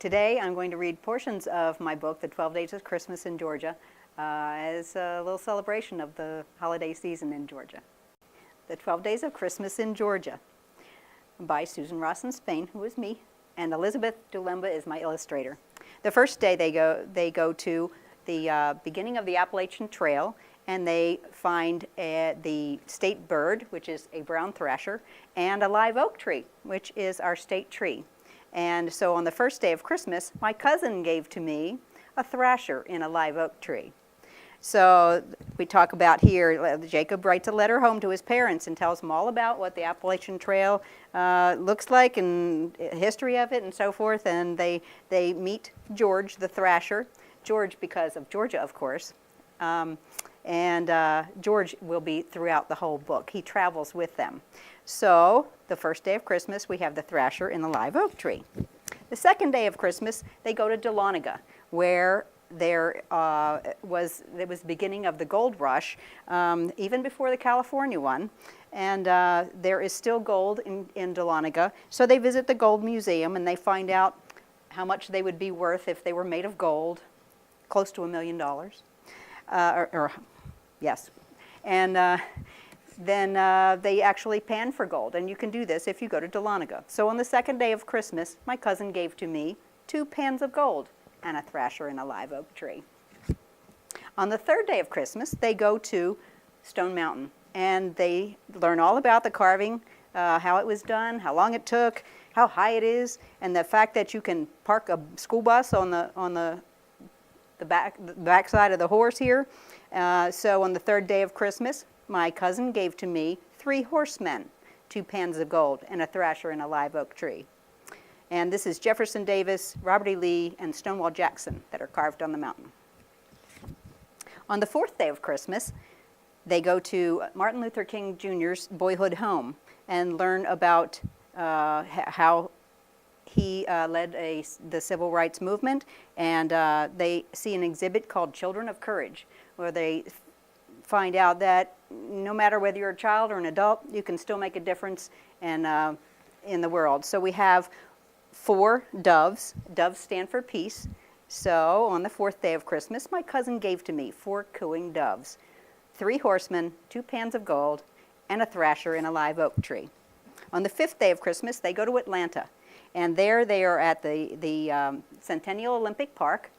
Today I'm going to read portions of my book, The 12 Days of Christmas in Georgia, as a little celebration of the holiday season in Georgia. The 12 Days of Christmas in Georgia by Susan Rosson Spain, who is me, and Elizabeth Dulemba is my illustrator. The first day they go to the beginning of the Appalachian Trail, and they find the state bird, which is a brown thrasher, and a live oak tree, which is our state tree. And so on the first day of Christmas, my cousin gave to me a thrasher in a live oak tree. So we talk about here, Jacob writes a letter home to his parents and tells them all about what the Appalachian Trail looks like and history of it and so forth. And they meet George the thrasher, George because of Georgia, of course. George will be throughout the whole book. He travels with them. So the first day of Christmas, we have the thrasher in the live oak tree. The second day of Christmas, they go to Dahlonega, where there was the beginning of the gold rush, even before the California one. And there is still gold in Dahlonega. So they visit the gold museum and they find out how much they would be worth if they were made of gold, close to $1 million. Yes. And then they actually pan for gold. And you can do this if you go to Dahlonega. So on the second day of Christmas, my cousin gave to me 2 pans of gold and a thrasher in a live oak tree. On the third day of Christmas, they go to Stone Mountain. And they learn all about the carving, how it was done, how long it took, how high it is, and the fact that you can park a school bus on the back side of the horse here. So on the third day of Christmas, my cousin gave to me 3 horsemen, 2 pans of gold, and a thrasher in a live oak tree. And this is Jefferson Davis, Robert E. Lee, and Stonewall Jackson that are carved on the mountain. On the fourth day of Christmas, they go to Martin Luther King Jr.'s boyhood home and learn about how he led the civil rights movement, and they see an exhibit called Children of Courage, where they find out that no matter whether you're a child or an adult, you can still make a difference in the world. So we have 4 doves. Doves stand for peace. So on the fourth day of Christmas, my cousin gave to me 4 cooing doves, 3 horsemen, 2 pans of gold, and a thrasher in a live oak tree. On the fifth day of Christmas, they go to Atlanta. And there they are at the Centennial Olympic Park.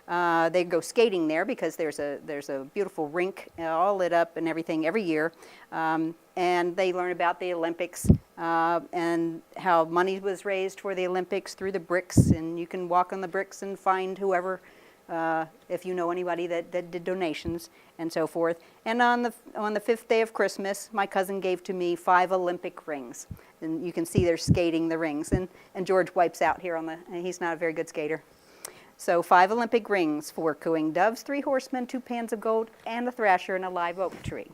They go skating there because there's a beautiful rink all lit up and everything every year. And they learn about the Olympics and how money was raised for the Olympics through the bricks. And you can walk on the bricks and find whoever, if you know anybody that did donations and so forth. And on the fifth day of Christmas, my cousin gave to me 5 Olympic rings. And you can see they're skating the rings. And George wipes out here he's not a very good skater. So 5 Olympic rings, 4 cooing doves, 3 horsemen, 2 pans of gold, and a thrasher in a live oak tree.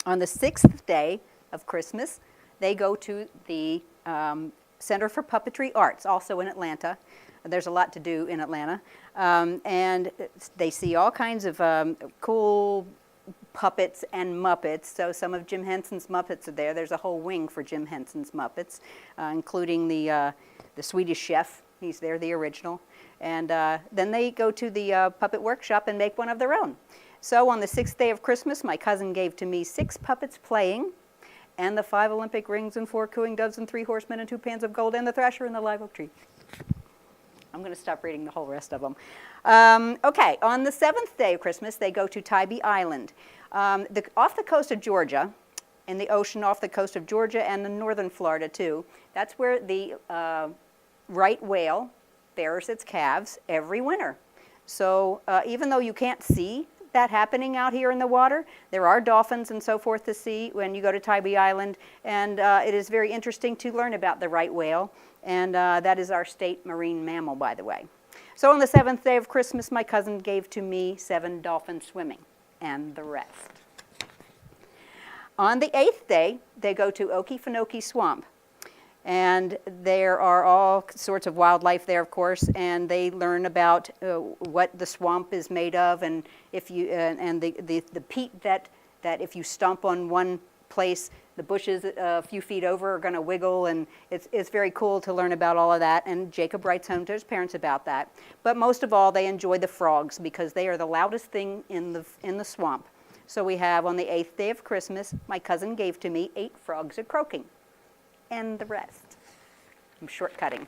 On the 6th day of Christmas, they go to the Center for Puppetry Arts, also in Atlanta. There's a lot to do in Atlanta. And they see all kinds of cool puppets and Muppets. So some of Jim Henson's Muppets are there. There's a whole wing for Jim Henson's Muppets, including the Swedish Chef. He's there, the original. And then they go to the puppet workshop and make one of their own. So on the 6th day of Christmas, my cousin gave to me 6 puppets playing, and the 5 Olympic rings and 4 cooing doves and 3 horsemen and 2 pans of gold and the thrasher in the live oak tree. I'm going to stop reading the whole rest of them. Okay, on the 7th day of Christmas, they go to Tybee Island. Off the coast of Georgia, in the ocean off the coast of Georgia and in northern Florida too, that's where the right whale bears its calves every winter. So even though you can't see that happening out here in the water, there are dolphins and so forth to see when you go to Tybee Island, and it is very interesting to learn about the right whale, and that is our state marine mammal, by the way. So on the 7th day of Christmas, my cousin gave to me 7 dolphins swimming, and the rest. On the 8th day, they go to Okefenokee Swamp. And there are all sorts of wildlife there, of course, and they learn about what the swamp is made of, and if you the peat that if you stomp on one place the bushes a few feet over are going to wiggle, and it's very cool to learn about all of that, and Jacob writes home to his parents about that. But most of all, they enjoy the frogs because they are the loudest thing in the swamp. So we have, on the 8th day of Christmas, my cousin gave to me 8 frogs a-croaking, and the rest. I'm shortcutting.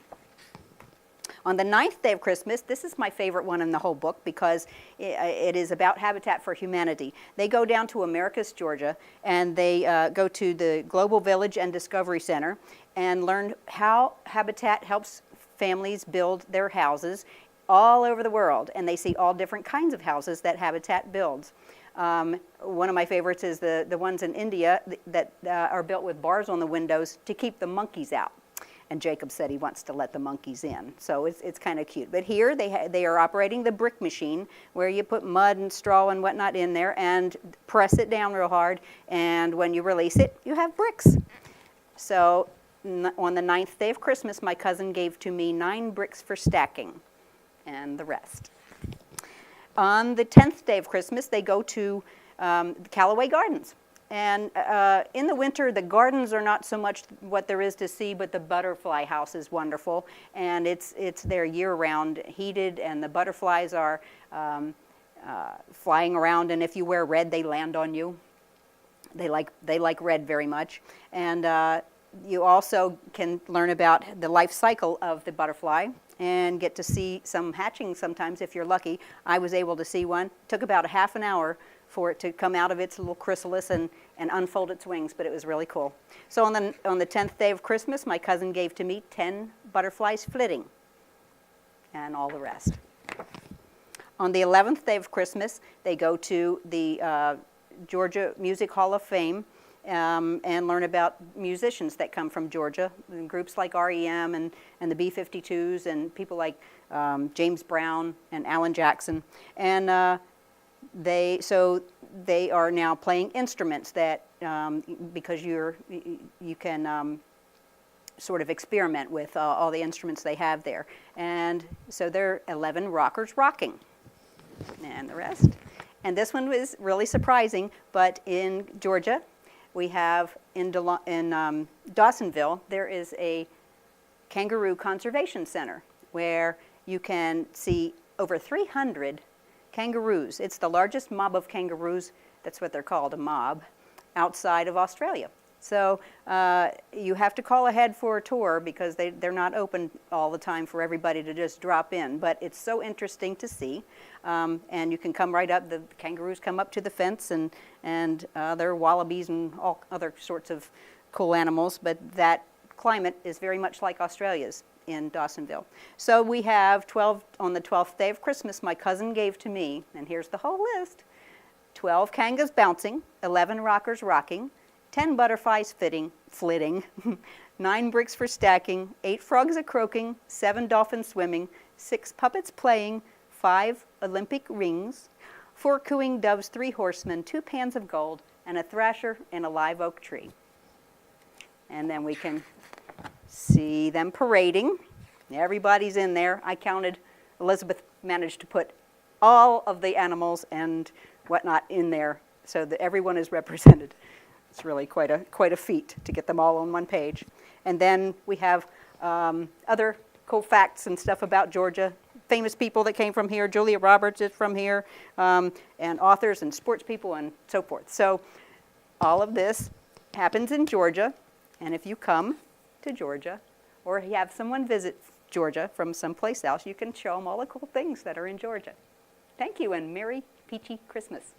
On the 9th day of Christmas, this is my favorite one in the whole book because it is about Habitat for Humanity. They go down to Americus, Georgia, and they go to the Global Village and Discovery Center and learn how Habitat helps families build their houses all over the world. And they see all different kinds of houses that Habitat builds. One of my favorites is the ones in India that are built with bars on the windows to keep the monkeys out. And Jacob said he wants to let the monkeys in, so it's kind of cute. But here they are operating the brick machine, where you put mud and straw and whatnot in there and press it down real hard, and when you release it, you have bricks. So on the 9th day of Christmas, my cousin gave to me 9 bricks for stacking, and the rest. On the 10th day of Christmas, they go to Callaway Gardens. And in the winter, the gardens are not so much what there is to see, but the butterfly house is wonderful. And it's there year-round, heated, and the butterflies are flying around. And if you wear red, they land on you. They like red very much. And you also can learn about the life cycle of the butterfly and get to see some hatching sometimes if you're lucky. I was able to see one. It took about a half an hour for it to come out of its little chrysalis and unfold its wings, but it was really cool. So on the 10th day of Christmas, my cousin gave to me 10 butterflies flitting, and all the rest. On the 11th day of Christmas, they go to the Georgia Music Hall of Fame and learn about musicians that come from Georgia, and groups like REM and the B-52s and people like James Brown and Alan Jackson. And they are now playing instruments that because you can sort of experiment with all the instruments they have there. And so there are 11 rockers rocking, and the rest. And this one was really surprising, but in Georgia, we have in Dawsonville, there is a kangaroo conservation center where you can see over 300 kangaroos. It's the largest mob of kangaroos, that's what they're called, a mob, outside of Australia. So you have to call ahead for a tour because they're not open all the time for everybody to just drop in. But it's so interesting to see. And you can come right up, the kangaroos come up to the fence, and there are wallabies and all other sorts of cool animals. But that climate is very much like Australia's in Dawsonville. So we have 12, on the 12th day of Christmas, my cousin gave to me, and here's the whole list, 12 kangas bouncing, 11 rockers rocking, 10 butterflies flitting, 9 bricks for stacking, 8 frogs a-croaking, 7 dolphins swimming, 6 puppets playing, 5 Olympic rings, 4 cooing doves, 3 horsemen, 2 pans of gold, and a thrasher in a live oak tree. And then we can see them parading. Everybody's in there. I counted. Elizabeth managed to put all of the animals and whatnot in there so that everyone is represented. It's really quite a feat to get them all on one page. And then we have other cool facts and stuff about Georgia. Famous people that came from here. Julia Roberts is from here, and authors and sports people and so forth. So all of this happens in Georgia. And if you come to Georgia, or you have someone visit Georgia from someplace else, you can show them all the cool things that are in Georgia. Thank you, and Merry Peachy Christmas.